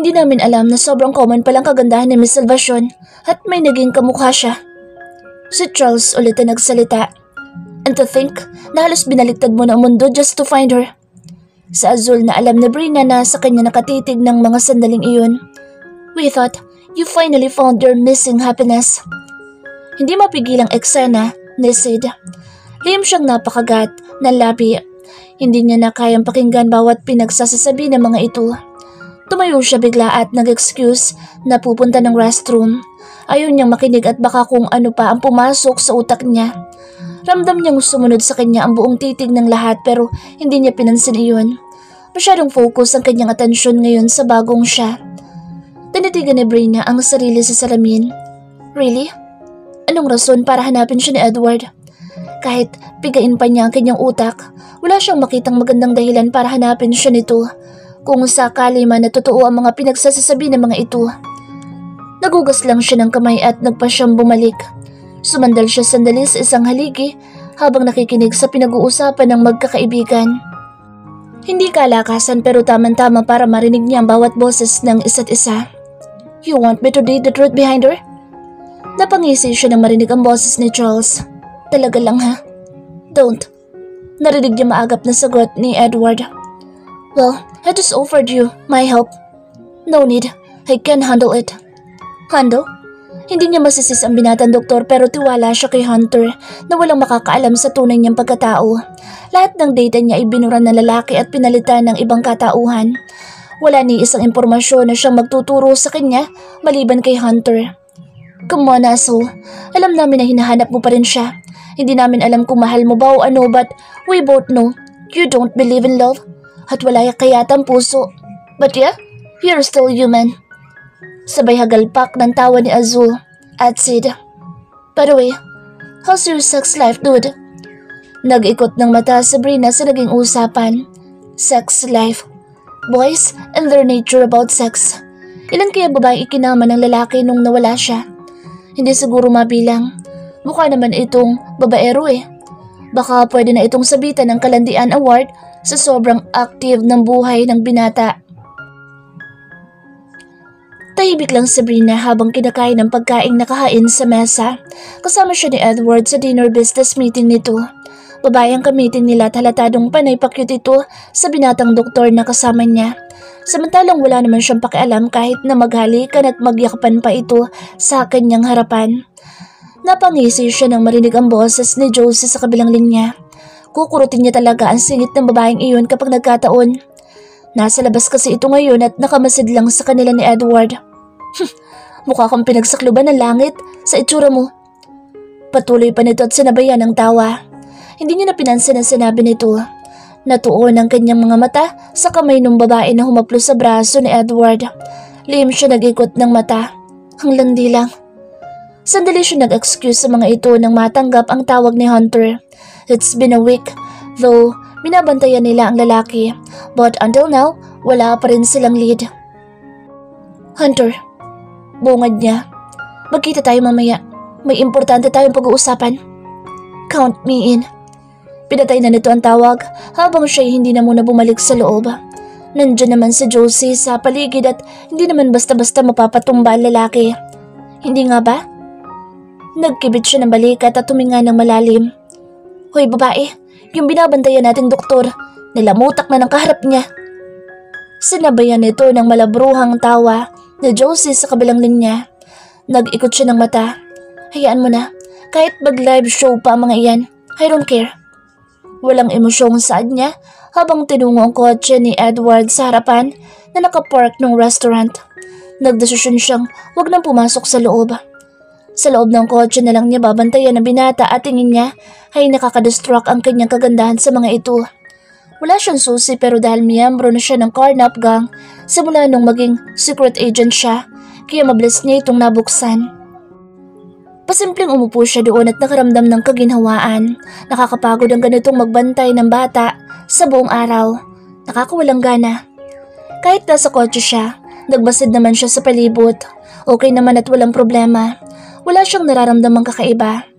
Hindi namin alam na sobrang common palang kagandahan ni Miss Salvacion at may naging kamukha siya. Si Charles ulit na nagsalita. And to think na halos binaliktad mo na ang mundo just to find her. Sa Azul na alam ni Brina na sa kanya nakatitig ng mga sandaling iyon. We thought you finally found your missing happiness. Hindi mapigilang eksena ni Sid. Lihim siyang napakagat ng labi. Hindi niya na kayang pakinggan bawat pinagsasasabi ng mga ito. Tumayo siya bigla at nag-excuse na pupunta ng restroom. Ayaw niyang makinig at baka kung ano pa ang pumasok sa utak niya. Ramdam niyang sumunod sa kanya ang buong titig ng lahat pero hindi niya pinansin iyon. Masyadong focus ang kanyang atensyon ngayon sa bagong siya. Tinitigan ni Brina ang sarili sa salamin. Really? Anong rason para hanapin siya ni Edward? Kahit pigain pa niya ang kanyang utak, wala siyang makitang magandang dahilan para hanapin siya nito. Kung sakali man na totoo ang mga pinagsasasabi ng mga ito. Nagugas lang siya ng kamay at nagpa siyang bumalik. Sumandal siya sandali sa isang haligi habang nakikinig sa pinag-uusapan ng magkakaibigan. Hindi kalakasan pero tamang-tama para marinig niya ang bawat boses ng isa't isa. You want me to read the truth behind her? Napangisi siya nang marinig ang boses ni Charles. Talaga lang ha? Don't. Narinig niya maagap na sagot ni Edward. Well, I just offered you my help. No need. I can handle it. Handle? Hindi niya masisis ang binatang doktor pero tiwala siya kay Hunter na walang makakaalam sa tunay niyang pagkatao. Lahat ng data niya ay binura ng lalaki at pinalitan ng ibang katauhan. Wala ni isang impormasyon na siyang magtuturo sa kanya maliban kay Hunter. Come on, asshole. Alam namin na hinahanap mo pa rin siya. Hindi namin alam kung mahal mo ba o ano but we both know you don't believe in love. At wala kayatang puso. But yeah, you're still human. Sabay hagalpak ng tawa ni Azul at Sid. By the way, how's your sex life, dude? Nag-ikot ng mata si Brina sa naging usapan. Sex life. Boys and their nature about sex. Ilan kaya babaeng ikinama ng lalaki nung nawala siya? Hindi siguro mabilang. Mukha naman itong babaero eh. Baka pwede na itong sabitan ng Kalandian Award sa sobrang active ng buhay ng binata. Tahimik lang si Brina habang kinakain ng pagkaing nakahain sa mesa. Kasama siya ni Edward sa dinner business meeting nito. Babae ang ka-meeting nila at halatadong panay pa-cute ito sa binatang doktor na kasama niya. Samantalang wala naman siyang pakialam kahit na maghalikan at magyakapan pa ito sa kanyang harapan. Napangisi siya nang marinig ang boses ni Josie sa kabilang linya. Kukurutin niya talaga ang singit ng babaeng iyon kapag nagkataon. Nasa labas kasi ito ngayon at nakamasid lang sa kanila ni Edward. Mukha kang pinagsakluban ng langit sa itsura mo. Patuloy pa nito at sinabayan ng tawa. Hindi niya napinansin ang sinabi nito. Natuon ang kanyang mga mata sa kamay ng babae na humaplo sa braso ni Edward. Lihim siya nag-ikot ng mata. Ang landi lang. Sandali siya nag-excuse sa mga ito nang matanggap ang tawag ni Hunter. It's been a week, though binabantayan nila ang lalaki, but until now, wala pa rin silang lead. Hunter, bungad niya. Magkita tayo mamaya. May importante tayong pag-uusapan. Count me in. Pinatay na nito ang tawag habang siya'y hindi na muna bumalik sa loob. Nandiyan naman si Josie sa paligid at hindi naman basta-basta mapapatumba ang lalaki. Hindi nga ba? Nagkibit siya ng balikat at tuminga ng malalim. Hoy babae, yung binabantayan nating doktor, nilamutak na ng kaharap niya. Sinabayan nito ng malabruhang tawa na Josie sa kabilang linya. Nag-ikot siya ng mata. Hayaan mo na, kahit mag-live show pa ang mga iyan, I don't care. Walang emosyong saad niya habang tinungo ang kotse ni Edward sa harapan na nakapark ng restaurant. Nagdesisyon siyang wag nang pumasok sa loob. Sa loob ng kotse na lang niya babantayan ang binata at tingin niya ay nakakadistract ang kanyang kagandahan sa mga ito. Wala siyang susi pero dahil miyembro na siya ng Carnap Gang simula nung maging secret agent siya, kaya mabilis niya itong nabuksan. Pasimpleng umupo siya doon at nakaramdam ng kaginhawaan. Nakakapagod ang ganitong magbantay ng bata sa buong araw. Nakakawalang gana. Kahit nasa kotse siya, nagbasid naman siya sa palibot. Okay naman at walang problema. Wala siyang nararamdamang kakaiba.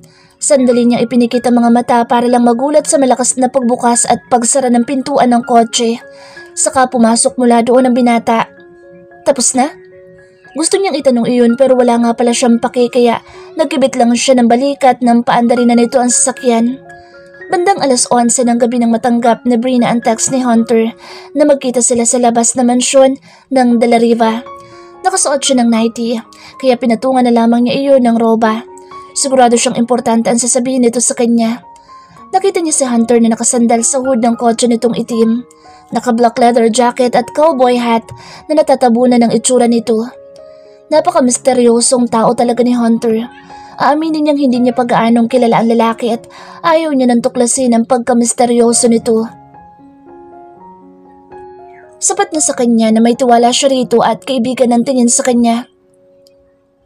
Sandali niyang ipinikit ang mga mata para lang magulat sa malakas na pagbukas at pagsara ng pintuan ng kotse. Saka pumasok mula doon ang binata. Tapos na? Gusto niyang itanong iyon pero wala nga pala siyang pake kaya nagkibit lang siya ng balikat nang paandarin na nito ang sasakyan. Bandang 11:11 ng gabi nang matanggap ni Brina ang text ni Hunter na magkita sila sa labas na mansyon ng De La Riva. Nakasuot siya ng nightie kaya pinatungan na lamang niya iyon ng roba. Sigurado siyang importante ang sasabihin nito sa kanya. Nakita niya si Hunter na nakasandal sa hood ng kotse nitong itim. Naka-black leather jacket at cowboy hat na natatabunan ng itsura nito. Napaka-misteryosong tao talaga ni Hunter. Aaminin niyang hindi niya pag-aanong kilala ang lalaki at ayaw niya nang tuklasin ang pagka-misteryoso nito. Sapat na sa kanya na may tiwala siya rito at kaibigan ng tingin sa kanya.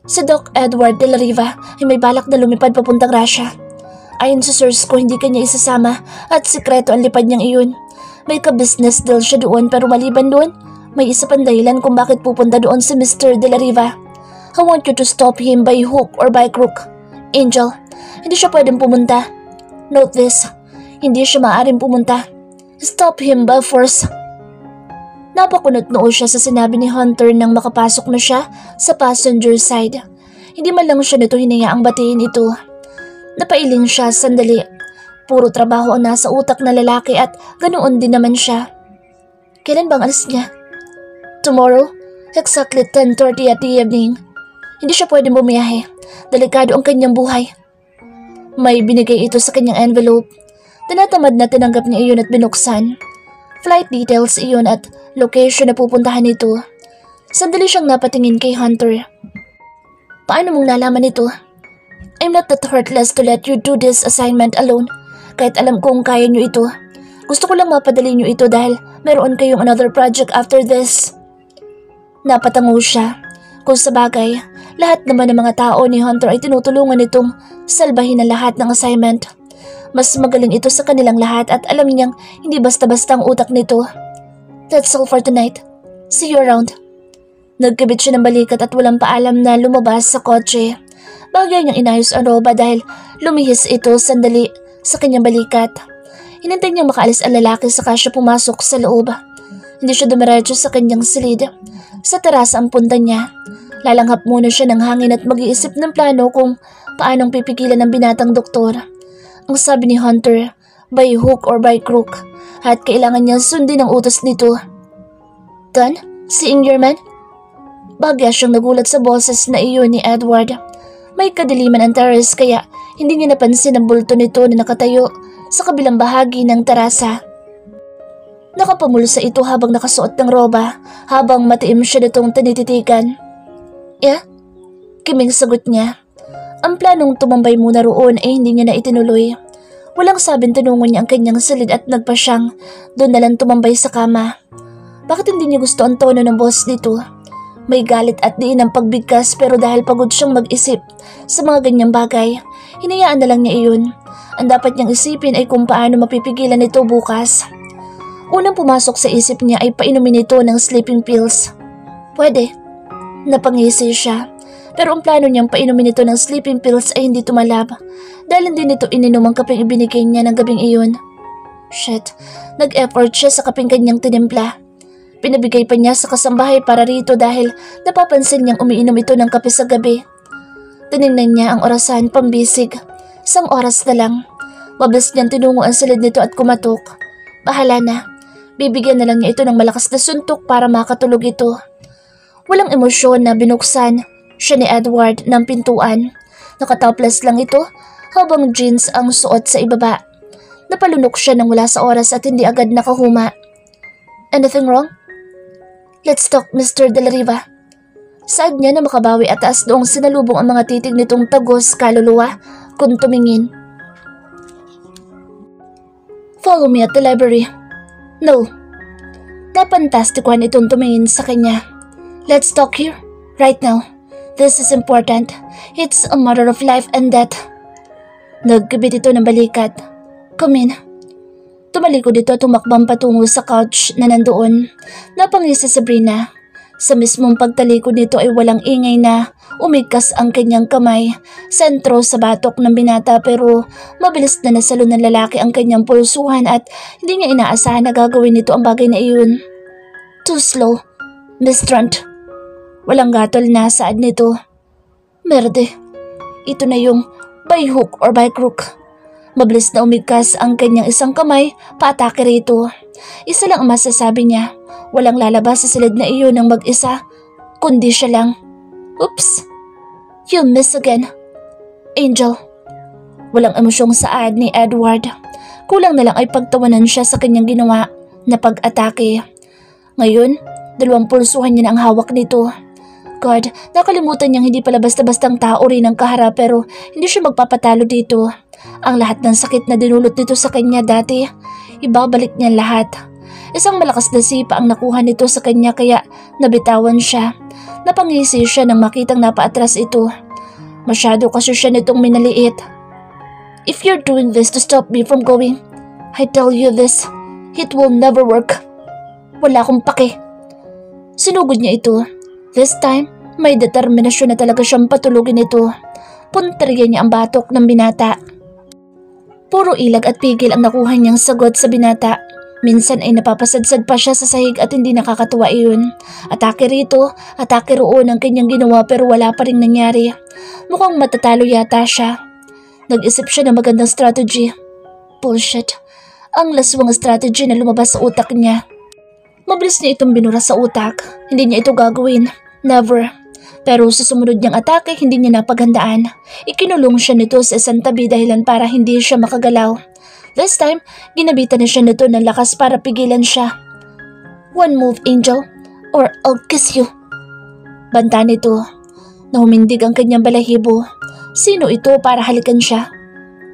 Si Doc Edward De La Riva ay may balak na lumipad papuntang Russia. Ayon sa source ko, hindi kanya isasama at sikreto ang lipad niyang iyon. May ka-business deal siya doon pero maliban doon, may isa pang dahilan kung bakit pupunta doon si Mr. De La Riva. I want you to stop him by hook or by crook. Angel, hindi siya pwedeng pumunta. Note this, hindi siya maaaring pumunta. Stop him by force. Napakunot noo siya sa sinabi ni Hunter nang makapasok na siya sa passenger side. Hindi man lang siya nito hinayaang batiin ito. Napailing siya sandali. Puro trabaho ang nasa utak na lalaki at ganoon din naman siya. Kailan bang alis niya? Tomorrow, exactly 10:30 at the evening. Hindi siya pwedeng bumiyahe. Delikado ang kanyang buhay. May binigay ito sa kanyang envelope. Tinatamad na tinanggap niya iyon at binuksan. Flight details iyon at location na pupuntahan nito. Sandali siyang napatingin kay Hunter. Paano mong nalaman ito? I'm not that heartless to let you do this assignment alone. Kahit alam kong kaya niyo ito. Gusto ko lang mapadali niyo ito dahil meron kayong another project after this. Napatango siya. Kung sa bagay, lahat naman ng mga tao ni Hunter ay tinutulungan nitong salbahin ang lahat ng assignment. Mas magaling ito sa kanilang lahat at alam niyang hindi basta-basta ang utak nito. That's all for tonight. See you around. Nagkabit siya ng balikat at walang paalam na lumabas sa kotse. Bagay niyang inayos ang roba dahil lumihis ito sandali sa kanyang balikat. Hinintay niyang makaalis ang lalaki saka siya pumasok sa loob. Hindi siya dumiretso sa kanyang silid. Sa terasa ang punta niya. Lalanghap muna siya ng hangin at mag-iisip ng plano kung paanong pipigilan ng binatang doktor. Ang sabi ni Hunter, by hook or by crook, at kailangan niyang sundin ang utos nito. Done? Seeing your man? Bagya siyang nagulat sa boses na iyon ni Edward. May kadiliman ang terrace kaya hindi niya napansin ang bulto nito na nakatayo sa kabilang bahagi ng terasa. Nakapamulsa ito habang nakasuot ng roba habang matiim siya nitong tinititigan. Yeah? Kiming sagot niya. Ang planong tumambay muna roon ay hindi niya na itinuloy. Walang sabing tinungon niya ang kanyang silid at nagpa siyang doon na lang tumambay sa kama. Bakit hindi niya gusto ang tono ng boss nito? May galit at diin ang pagbigkas pero dahil pagod siyang mag-isip sa mga ganyang bagay, hinayaan na lang niya iyon. Ang dapat niyang isipin ay kung paano mapipigilan ito bukas. Unang pumasok sa isip niya ay painumin ito ng sleeping pills. Pwede. Napangisi siya. Pero ang plano niyang painumin ito ng sleeping pills ay hindi tumalab dahil hindi nito ininom ang kapeng ibinigay niya ng gabing iyon. Shit, nag-effort siya sa kapeng kanyang tinimpla. Pinabigay pa niya sa kasambahay para rito dahil napapansin niyang umiinom ito ng kape sa gabi. Tinignan niya ang orasan pambisig. 1 oras na lang. Mabilis niyang tinungo ang silid nito at kumatok. Bahala na. Bibigyan na lang niya ito ng malakas na suntok para makatulog ito. Walang emosyon na binuksan siya ni Edward ng pintuan. Nakatoples lang ito habang jeans ang suot sa ibaba. Napalunok siya nang wala sa oras at hindi agad nakahuma. Anything wrong? Let's talk, Mr. De La Riva. Saad niya na makabawi at taas noong sinalubong ang mga titig nitong tagos kaluluwa kung tumingin. Follow me at the library. No. Napantastikuhan itong tumingin sa kanya. Let's talk here, right now. This is important. It's a matter of life and death. Nagkabit ito ng balikat. Come in. Tumalikod ito at tumakbang patungo sa couch na nandoon. Napangisi si Sabrina. Sa mismong pagtalikod nito ay walang ingay na umigkas ang kanyang kamay, sentro sa batok ng binata pero mabilis na nasalo ng lalaki ang kanyang pulsuhan at hindi niya inaasahan na gagawin nito ang bagay na iyon. Too slow, Miss Trent. Walang gatol na saad nito. Merde, ito na yung by hook or by crook. Mabilis na umigkas ang kanyang isang kamay paatake rito. Isa lang ang masasabi niya, walang lalabas sa silid na iyon ng mag-isa, kundi siya lang. Oops! You miss again. Angel. Walang emosyong saad ni Edward. Kulang na lang ay pagtawanan siya sa kanyang ginawa na pag-atake. Ngayon, 2 pulsuhan niya na ang hawak nito. God, nakalimutan niyang hindi pala basta-bastang tao rin ang kaharap pero hindi siya magpapatalo dito. Ang lahat ng sakit na dinulot nito sa kanya dati, ibabalik niya lahat. Isang malakas na sipa ang nakuha nito sa kanya kaya nabitawan siya. Napangisi siya nang makitang napaatras ito. Masyado kasi siya nitong minaliit. If you're doing this to stop me from going, I tell you this, it will never work. Wala akong pake. Sinugod niya ito. This time, may determinasyon na talaga siyang patulugin ito. Punteriya niya ang batok ng binata. Puro ilag at pigil ang nakuha niyang sagot sa binata. Minsan ay napapasadsad pa siya sa sahig at hindi nakakatuwa iyon. Atake rito, atake roon ang kanyang ginawa pero wala pa ring nangyari. Mukhang matatalo yata siya. Nag-isip siya ng magandang strategy. Bullshit. Ang laswang strategy na lumabas sa utak niya. Mabilis niya itong binura sa utak. Hindi niya ito gagawin. Never. Pero sa sumunod niyang atake, hindi niya napaghandaan. Ikinulong siya nito sa isang tabi dahilan para hindi siya makagalaw. This time, ginabitan na siya nito ng lakas para pigilan siya. One move, Angel, or I'll kiss you. Banta nito. Nahumindig ang kanyang balahibo. Sino ito para halikan siya?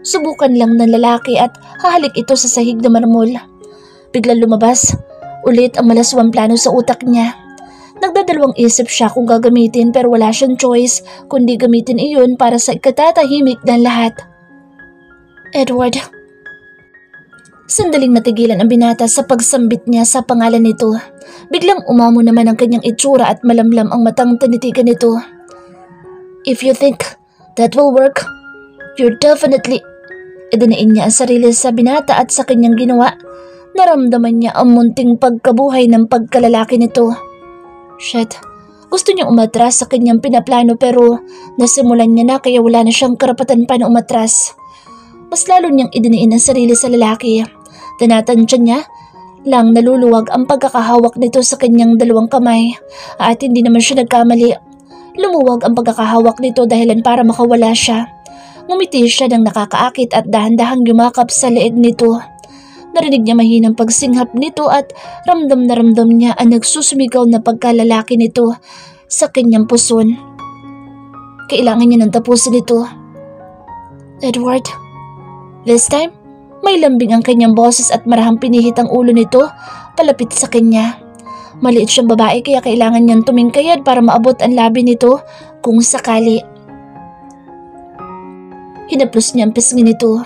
Subukan lang ng lalaki at hahalik ito sa sahig na marmol. Biglang lumabas. Ulit ang malaswang plano sa utak niya. Nagdadalawang isip siya kung gagamitin pero wala siyang choice kundi gamitin iyon para sa ikatatahimik ng lahat. Edward. Sandaling natigilan ang binata sa pagsambit niya sa pangalan nito. Biglang umamo naman ang kanyang itsura at malamlam ang matang tinitigan nito. If you think that will work, you're definitely... Idinain niya ang sarili sa binata at sa kanyang ginawa. Naramdaman niya ang munting pagkabuhay ng pagkalalaki nito. Shit, gusto niyang umatras sa kanyang pinaplano pero nasimulan niya na kaya wala na siyang karapatan pa na umatras. Mas lalo niyang idiniin ang sarili sa lalaki. Tinatansya niya lang naluluwag ang pagkakahawak nito sa kanyang 2 kamay at hindi naman siya nagkamali. Lumuwag ang pagkakahawak nito dahilan para makawala siya. Ngumiti siya ng nakakaakit at dahan-dahang yumakap sa leeg nito. Narinig niya mahinang pagsinghap nito at ramdam na ramdam niya ang nagsusumigaw na pagkalalaki nito sa kanyang puson. Kailangan niya nang tapusin ito. Edward. This time, may lambing ang kanyang boses at marahang pinihit ang ulo nito palapit sa kanya. Maliit siyang babae kaya kailangan niyang tumingkayad para maabot ang labi nito kung sakali. Hinaplos niya ang pisngi nito.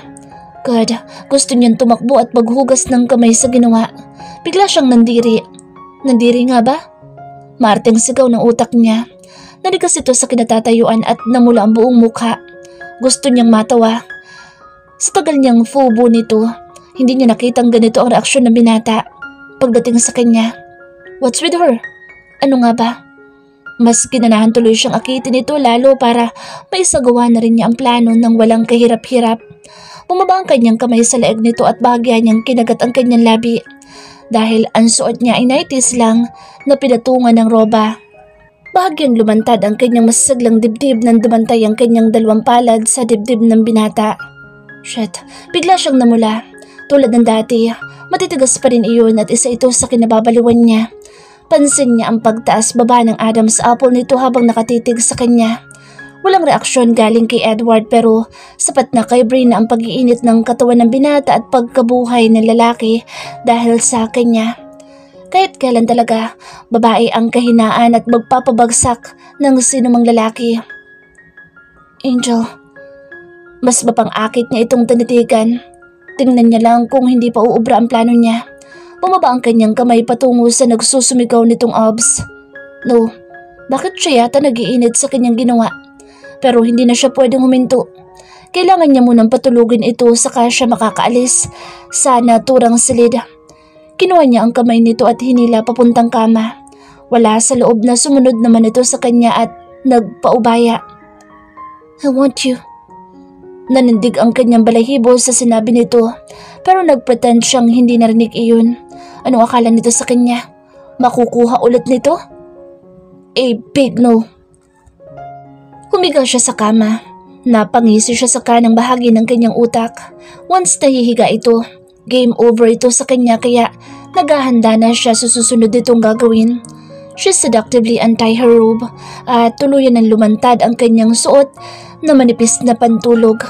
God, gusto niyang tumakbo at maghugas ng kamay sa ginawa. Bigla siyang nandiri. Nandiri nga ba? Maarteng sigaw ng utak niya. Naligas ito sa kinatatayuan at namula ang buong mukha. Gusto niyang matawa. Sa tagal niyang fubo nito, hindi niya nakitang ganito ang reaksyon ng binata. Pagdating sa kanya, what's with her? Ano nga ba? Mas ginanahan tuloy siyang akitin ito lalo para maisagawa na rin niya ang plano ng walang kahirap-hirap. Bumaba ang kanyang kamay sa leeg nito at bahagya niyang kinagat ang kanyang labi. Dahil ang suot niya ay 90s lang na pinatungan ng roba. Bahagyang lumantad ang kanyang masasaglang dibdib nang dumantay ang kanyang 2 palad sa dibdib ng binata. Shit, bigla siyang namula. Tulad ng dati, matitigas pa rin iyon at isa ito sa kinababaliwan niya. Pansin niya ang pagtaas-baba ng Adam's apple nito habang nakatitig sa kanya. Walang reaksyon galing kay Edward pero sapat na kay Brie na ang pag-iinit ng katawan ng binata at pagkabuhay ng lalaki dahil sa kanya. Kahit kailan talaga, babae ang kahinaan at magpapabagsak ng sinumang lalaki. Angel, mas mapang-akit niya itong tinitigan. Tingnan niya lang kung hindi pa uubra ang plano niya. Bumaba ang kanyang kamay patungo sa nagsusumigaw nitong obs. No, bakit siya yata nag-iinit sa kanyang ginawa? Pero hindi na siya pwedeng huminto. Kailangan niya munang patulugin ito saka siya makakaalis sa naturang silid. Kinuha niya ang kamay nito at hinila papuntang kama. Wala sa loob na sumunod naman ito sa kanya at nagpaubaya. I want you. Nanindig ang kanyang balahibo sa sinabi nito pero nagpretend siyang hindi narinig iyon. Anong akala nito sa kanya? Makukuha ulit nito? A big no. Humiga siya sa kama. Napangisi siya sa kanang bahagi ng kanyang utak. Once nahihiga ito, game over ito sa kanya kaya naghahanda na siya sa susunod nitong gagawin. She seductively untie her robe at tuluyan ng lumantad ang kanyang suot na manipis na pantulog.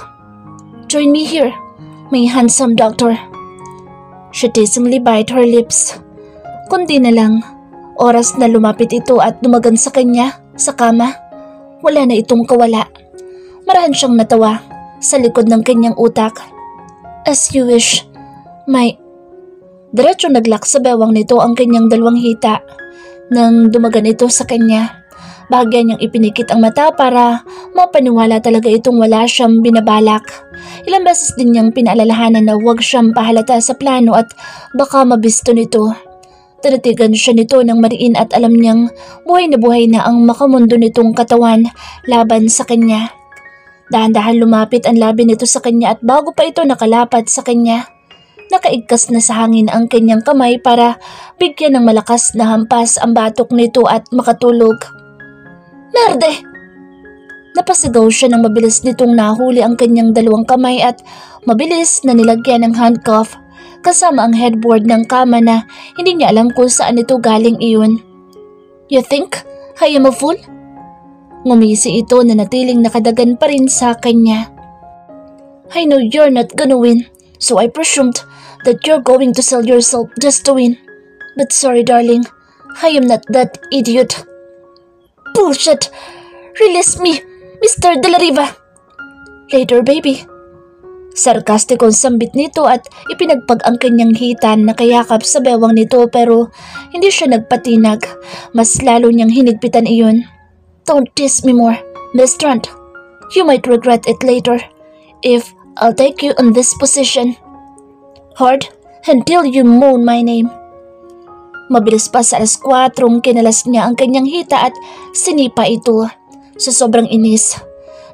Join me here, my handsome doctor. She teasingly bite her lips. Kundi na lang, oras na lumapit ito at dumagan sa kanya, sa kama. Wala na itong kawala. Marahan siyang natawa sa likod ng kanyang utak. As you wish, my... Diretso naglak sa bewang nito ang kanyang dalawang hita. Nang dumagan ito sa kanya, bahagya niyang ipinikit ang mata para mapaniwala talaga itong wala siyang binabalak. Ilang beses din niyang pinaalalahanan na huwag siyang pahalata sa plano at baka mabisto nito. Tinatigan siya nito ng mariin at alam niyang buhay na ang makamundo nitong katawan laban sa kanya. Dahan-dahan lumapit ang labi nito sa kanya at bago pa ito nakalapat sa kanya, nakaigkas na sa hangin ang kanyang kamay para bigyan ng malakas na hampas ang batok nito at makatulog. Merde! Napasigaw siya nang mabilis nitong nahuli ang kanyang dalawang kamay at mabilis na nilagyan ng handcuff kasama ang headboard ng kama na hindi niya alam kung saan ito galing iyon. You think I am a fool? Ngumisi ito na natiling nakadagan pa rin sa kanya. I know you're not gonna win, so I presumed that you're going to sell yourself just to win. But sorry darling, I am not that idiot. Bullshit! Release me, Mr. De La Riva! Later baby. Sarkastikong sambit nito at ipinagpag ang kanyang hitan na kayakap sa bewang nito pero hindi siya nagpatinag. Mas lalo niyang hinigpitan iyon. Don't tease me more, Miss Trent. You might regret it later if I'll take you in this position. Hard until you moan my name. Mabilis pa sa 4:00 kinalas niya ang kanyang hita at sinipa ito. Sa sobrang inis,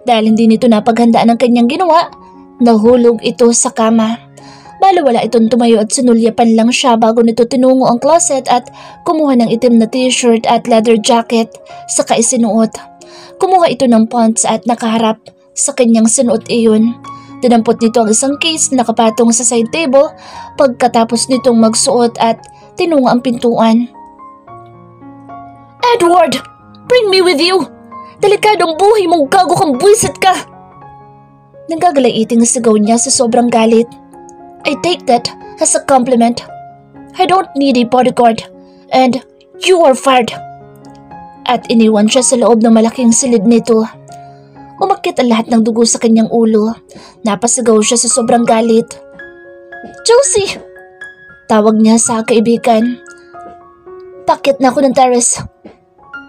dahil hindi nito napaghandaan ang kanyang ginawa, nahulog ito sa kama. Balawala itong tumayo at sinulyapan lang siya bago nito tinungo ang closet at kumuha ng itim na t-shirt at leather jacket saka isinuot. Kumuha ito ng pants at nakaharap sa kanyang sinuot iyon. Dinampot nito ang isang case na nakapatong sa side table pagkatapos nitong magsuot at tinungo ang pintuan. Edward! Bring me with you! Delikadong buhay mong gago kang buwisit ka! Nanggagalaiting sigaw niya sa sobrang galit. I take that as a compliment. I don't need a bodyguard and you are fired. At iniwan siya sa loob ng malaking silid nito. Umakyat ang lahat ng dugo sa kanyang ulo. Napasigaw siya sa sobrang galit. Josie! Tawag niya sa kaibigan. Pakyat na ako ng terrace.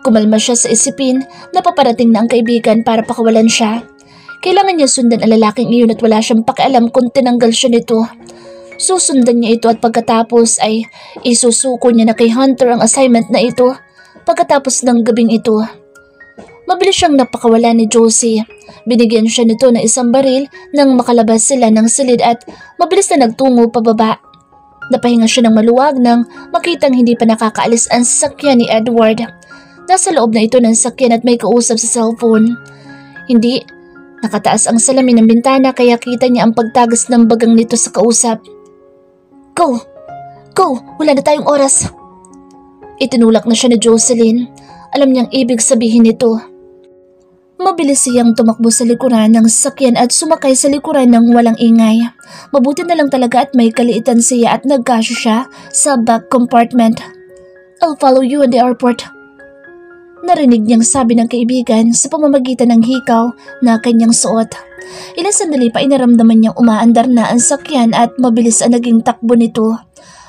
Kumalma siya sa isipin na paparating na ang kaibigan para pakawalan siya. Kailangan niya sundan ang lalaking iyon at wala siyang pakialam kung tinanggal siya nito. Susundan niya ito at pagkatapos ay isusuko niya na kay Hunter ang assignment na ito pagkatapos ng gabing ito. Mabilis siyang napakawala ni Josie. Binigyan siya nito ng isang baril nang makalabas sila ng silid at mabilis na nagtungo pababa. Napahinga siya ng maluwag nang makitang hindi pa nakakaalis ang sasakyan ni Edward. Nasa loob na ito ng sasakyan at may kausap sa cellphone. Hindi, nakataas ang salamin ng bintana kaya kita niya ang pagtagas ng bagang nito sa kausap. Go! Go! Wala na tayong oras! Itinulak na siya ni Jocelyn. Alam niyang ibig sabihin nito. Mabilis siyang tumakbo sa likuran ng sasakyan at sumakay sa likuran ng walang ingay. Mabuti na lang talaga at may kaliitan siya at nagkasya siya sa back compartment. I'll follow you in the airport. Narinig niyang sabi ng kaibigan sa pamamagitan ng hikaw na kanyang suot. Ilang sandali pa inaramdaman niyang umaandar na ang sakyan at mabilis ang naging takbo nito.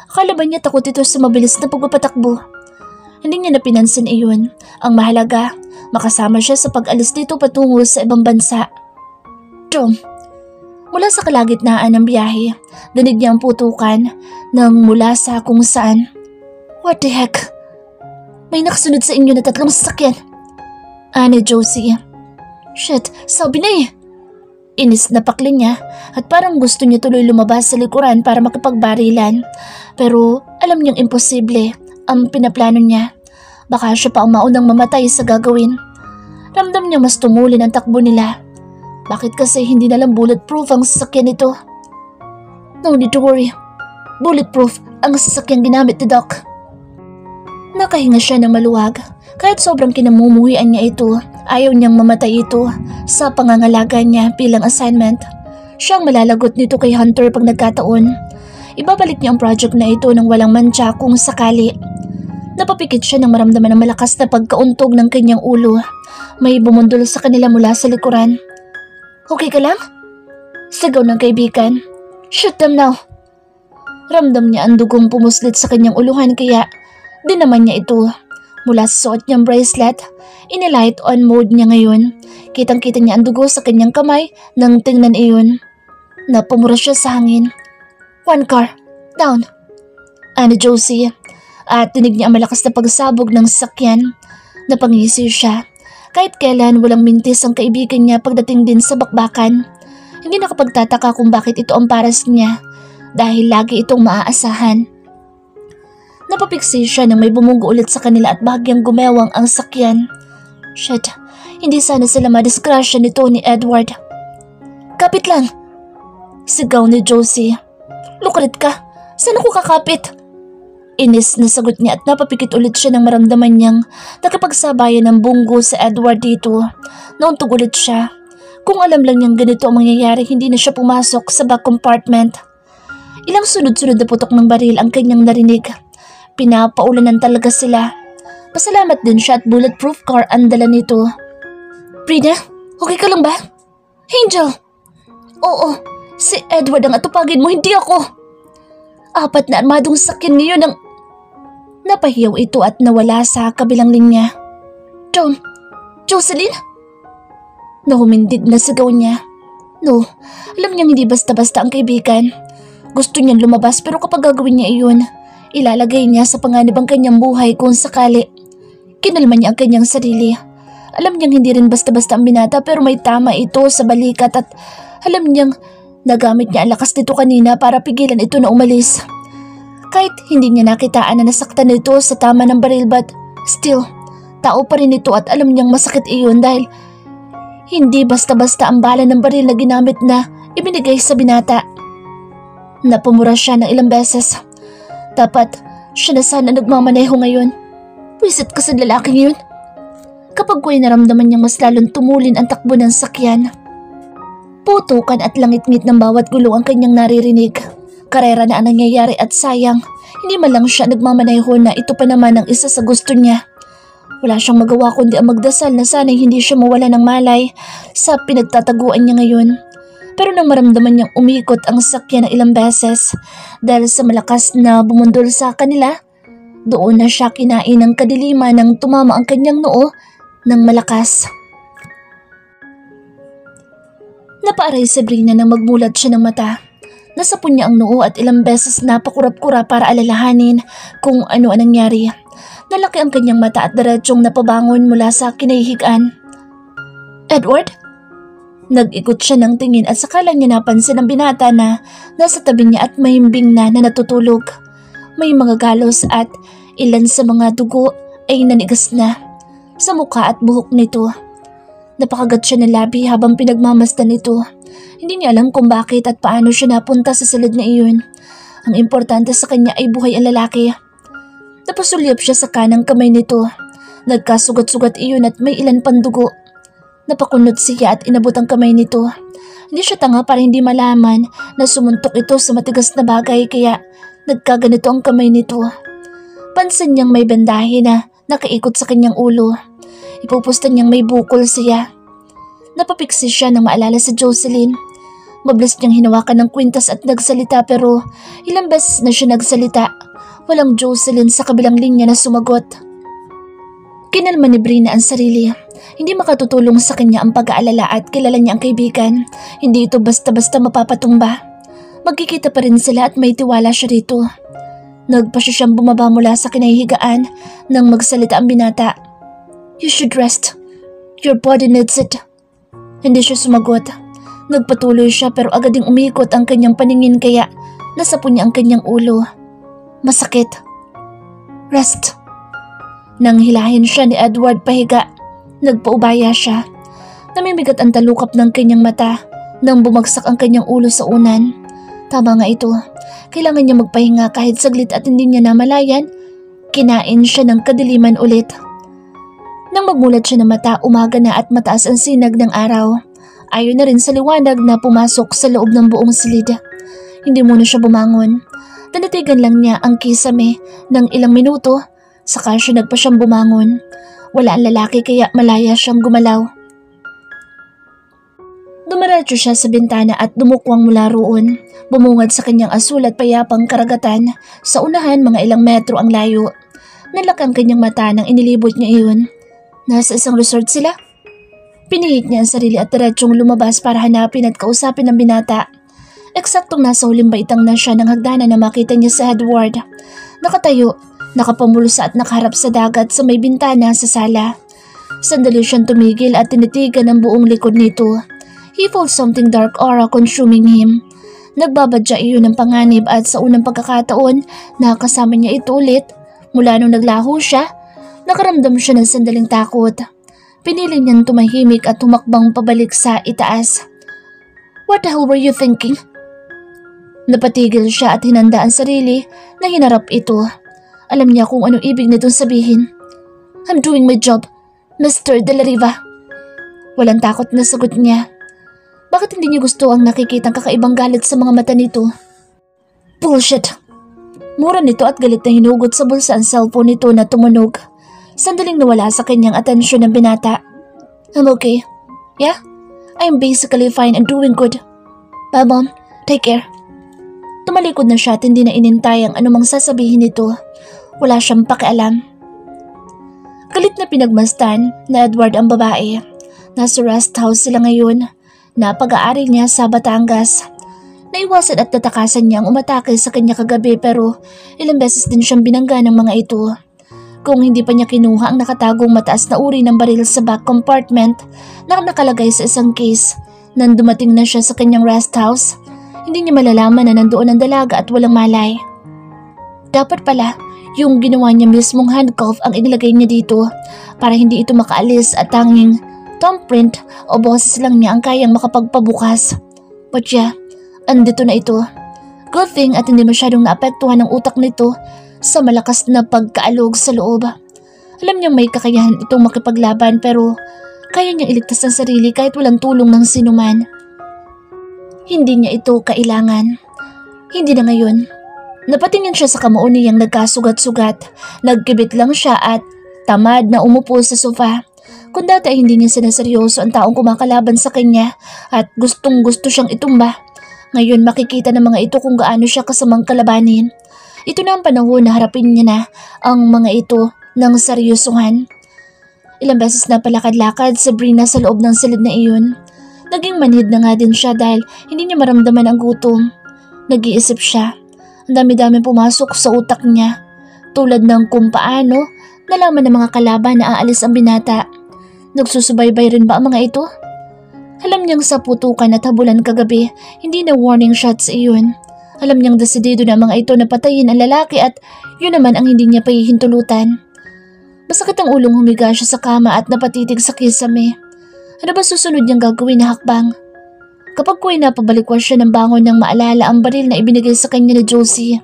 Akala ba niya takot ito sa mabilis na pagpapatakbo? Hindi niya napinansin iyon. Ang mahalaga, makasama siya sa pag-alis dito patungo sa ibang bansa. Tom. Mula sa kalagitnaan ng biyahe, dinig niya ang putukan ng mula sa kung saan. What the heck? May nakasunod sa inyo na 3 sasakyan. Ani Josie. Shit, sabi na eh. Inis na pakli niya at parang gusto niya tuloy lumabas sa likuran para makipagbarilan. Pero alam niyang imposible ang pinaplano niya. Baka siya pa ang maunang mamatay sa gagawin. Ramdam niya mas tumulin ang takbo nila. Bakit kasi hindi nalang bulletproof ang sasakyan nito? No need to worry. Bulletproof ang sasakyang ginamit ni Doc. Nakahinga siya ng maluwag. Kahit sobrang kinamumuhian niya ito, ayaw niyang mamatay ito sa pangangalaga niya bilang assignment. Siyang malalagot nito kay Hunter pag nagkataon. Ibabalik niya ang project na ito nang walang mantsa kung sakali. Napapikit siya nang maramdaman ng malakas na pagkauntog ng kanyang ulo. May bumundol sa kanila mula sa likuran. Okay ka lang? Sigaw ng kaibigan. Shoot them now. Ramdam niya ang dugong pumuslit sa kanyang uluhan kaya dinaman niya ito. Mula sa suot niyang bracelet, inilight on mode niya ngayon. Kitang-kita niya ang dugo sa kanyang kamay nang tingnan iyon. Napumura siya sa hangin. 1 car, down. Ani Josie. At dinig niya ang malakas na pagsabog ng sasakyan. Napangisi siya. Kahit kailan walang mintis ang kaibigan niya pagdating din sa bakbakan. Hindi nakapagtataka kung bakit ito ang paras niya dahil lagi itong maaasahan. Napapiksi siya nang may bumugo ulit sa kanila at bahagyang gumewang ang sakyan. Shit, hindi sana sila madiskrasya nito ni Edward. Kapit lang! Sigaw ni Josie. Lukulit ka! Saan ako kakapit? Inis na sagot niya at napapikit ulit siya nang maramdaman niyang nakapagsabayan ng bunggo sa Edward dito. Nauntog ulit siya. Kung alam lang niyang ganito ang mangyayari, hindi na siya pumasok sa back compartment. Ilang sunod-sunod na putok ng baril ang kanyang narinig. Pinapaulanan talaga sila. Pasalamat din siya at bulletproof car ang dala nito. Brina, okay ka lang ba? Angel! Oo, si Edward ang atupagin mo, hindi ako. 4 na armadong sakyan ngayon ang... Napahiyaw ito at nawala sa kabilang linya. Jocelyn? Nahumindig na sigaw niya. No, alam niyang hindi basta-basta ang kaibigan. Gusto niyang lumabas pero kapag gagawin niya iyon, ilalagay niya sa panganib ang kanyang buhay kung sakali. Kinalma niya ang kanyang sarili. Alam niyang hindi rin basta-basta ang binata pero may tama ito sa balikat at alam niyang nagamit niya ang lakas nito kanina para pigilan ito na umalis. Kahit hindi niya nakitaan na nasaktan nito sa tama ng baril but still, tao pa rin ito at alam niyang masakit iyon dahil hindi basta-basta ang bala ng baril na ginamit na ibinigay sa binata. Napumura siya ng ilang beses. Dapat siya na sana nagmamaneho ngayon. Wisit ka sa lalaking yun. Kapag ko'y naramdaman niyang mas lalong tumulin ang takbo ng sakyan. Putukan at langit-ngit ng bawat gulo ang kanyang naririnig. Karera na ang nangyayari at sayang, hindi man lang siya nagmamaneho na ito pa naman ang isa sa gusto niya. Wala siyang magawa kundi ang magdasal na sana'y hindi siya mawala ng malay sa pinagtataguan niya ngayon. Pero nang maramdaman niyang umikot ang sakyan ng ilang beses dahil sa malakas na bumundol sa kanila, doon na siya kinain ng kadiliman nang tumama ang kanyang noo ng malakas. Napaaray si Brina nang magmulat siya ng mata. Nasapon niya ang noo at ilang beses napakurap-kura para alalahanin kung ano ang nangyari. Nalaki ang kanyang mata at diretsyong napabangon mula sa kinahihigaan. Edward? Nag-ikot siya ng tingin at saka lang niya napansin ang binata na nasa tabi niya at mahimbing na natutulog. May mga galos at ilan sa mga dugo ay nanigas na sa mukha at buhok nito. Napakagat siya ng labi habang pinagmamasdan nito. Hindi niya alam kung bakit at paano siya napunta sa silid na iyon. Ang importante sa kanya ay buhay ang lalaki. Napasulyap siya sa kanang kamay nito. Nagkasugat-sugat iyon at may ilan pang dugo. Napakunot siya at inabot ang kamay nito. Hindi siya tanga para hindi malaman na sumuntok ito sa matigas na bagay kaya nagkaganito ang kamay nito. Pansin niyang may bandahe na nakaikot sa kanyang ulo. Ipupustan niyang may bukol siya. Napapiksi siya nang maalala sa Jocelyn. Mabilis niyang hinawakan ng kwintas at nagsalita pero ilang beses na siya nagsalita. Walang Jocelyn sa kabilang linya na sumagot. Kinalma ni Brina ang sarili. Hindi makatutulong sa kanya ang pag-aalala at kilala niya ang kaibigan. Hindi ito basta-basta mapapatumba. Magkikita pa rin sila at may tiwala siya rito. Nagpasya siyang bumaba mula sa kinahihigaan nang magsalita ang binata. You should rest. Your body needs it. Hindi siya sumagot. Nagpatuloy siya pero agad ding umikot ang kanyang paningin kaya nasapo niya ang kanyang ulo. Masakit. Rest. Nang hilahin siya ni Edward pahiga, nagpaubaya siya. Namimigat ang talukap ng kanyang mata nang bumagsak ang kanyang ulo sa unan. Tama nga ito. Kailangan niya magpahinga kahit saglit at hindi niya namalayan. Kinain siya ng kadiliman ulit. Nang magmulat siya ng mata, umaga na at mataas ang sinag ng araw. Ayon na rin sa liwanag na pumasok sa loob ng buong silid. Hindi muna siya bumangon. Tinitigan lang niya ang kisame ng ilang minuto, saka siya nagpa siyang bumangon. Wala ang lalaki kaya malaya siyang gumalaw. Dumiretso siya sa bintana at dumukwang mula roon. Bumungad sa kanyang asul at payapang karagatan. Sa unahan, mga ilang metro ang layo. Nalak ang kanyang mata nang inilibot niya iyon. Nasa isang resort sila. Pinihit niya ang sarili at diretsong lumabas para hanapin at kausapin ang binata. Eksaktong nasa huling baitang na siya ng hagdanan na makita niya si Edward. Nakatayo, nakapamulsa at nakaharap sa dagat sa may bintana sa sala. Sandali siyang tumigil at tinitigan ang buong likod nito. He felt something dark aura consuming him. Nagbabadya iyon ng panganib at sa unang pagkakataon nakasama niya ito ulit. Mula nung naglaho siya, nakaramdam siya ng sandaling takot. Pinili niyang tumahimik at tumakbang pabalik sa itaas. What the hell were you thinking? Napatigil siya at hinanda ang sarili na hinarap ito. Alam niya kung anong ibig nitong sabihin. I'm doing my job, Mr. De La Riva. Walang takot na sagot niya. Bakit hindi niyo gusto ang nakikitang kakaibang galit sa mga mata nito? Bullshit! Mura nito at galit na hinugot sa bulsa ang cellphone nito na tumunog. Sandaling nawala sa kanyang atensyon ng binata. I'm okay. Yeah? I'm basically fine and doing good. Bye, Mom. Take care. Tumalikod na siya at hindi na inintay ang anumang sasabihin nito. Wala siyang pakialam. Galit na pinagmasdan na Edward ang babae. Nasa rest house sila ngayon. Napag-aari niya sa Batangas. Naiwasan at natakasan niya ang umatake sa kanya kagabi pero ilang beses din siyang binangga ng mga ito. Kung hindi pa niya kinuha ang nakatagong mataas na uri ng baril sa back compartment na nakalagay sa isang case nang dumating na siya sa kanyang rest house, hindi niya malalaman na nandoon ang dalaga at walang malay. Dapat pala, yung ginawa niya mismong handcuff ang inilagay niya dito para hindi ito makaalis at tanging thumbprint o boses lang niya ang kayang makapagpabukas. But yeah, andito na ito. Good thing at hindi masyadong naapektuhan ng utak nito sa malakas na pagkaalog sa loob. Alam niyang may kakayahan itong makipaglaban pero kaya niyang iligtas ang sarili kahit walang tulong ng sinuman. Hindi niya ito kailangan. Hindi na ngayon. Napatingin siya sa kamao niyang nagkasugat-sugat. Nagkibit lang siya at tamad na umupo sa sofa. Kung dati ay hindi niya sinaseryoso ang taong kumakalaban sa kanya at gustong-gusto siyang itumba, ngayon makikita ng mga ito kung gaano siya kasamang kalabanin. Ito na ang panahon na harapin niya na ang mga ito ng seryosohan. Ilang beses na palakad-lakad si Brina sa loob ng silid na iyon. Naging manhid na nga din siya dahil hindi niya maramdaman ang gutom. Nag-iisip siya. Ang dami-dami pumasok sa utak niya. Tulad ng kung paano nalaman ng mga kalaban na aalis ang binata. Nagsusubaybay rin ba ang mga ito? Alam niyang sa putukan at habulan kagabi, hindi na warning shots iyon. Alam niyang desidido na mga ito na patayin ang lalaki at yun naman ang hindi niya pahihintulutan. Masakit ang ulong humiga siya sa kama at napatitig sa kisame. Ano ba susunod niyang gagawin na hakbang? Kapag ko'y napabalikwas siya ng bangon nang maalala ang baril na ibinigay sa kanya ni Josie.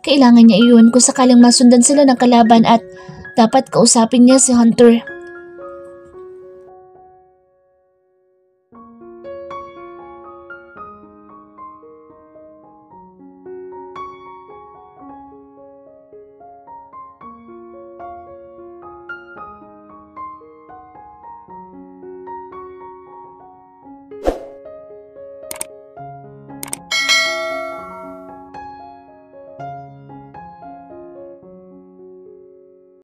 Kailangan niya iyon kung sakaling masundan sila ng kalaban at dapat kausapin niya si Hunter.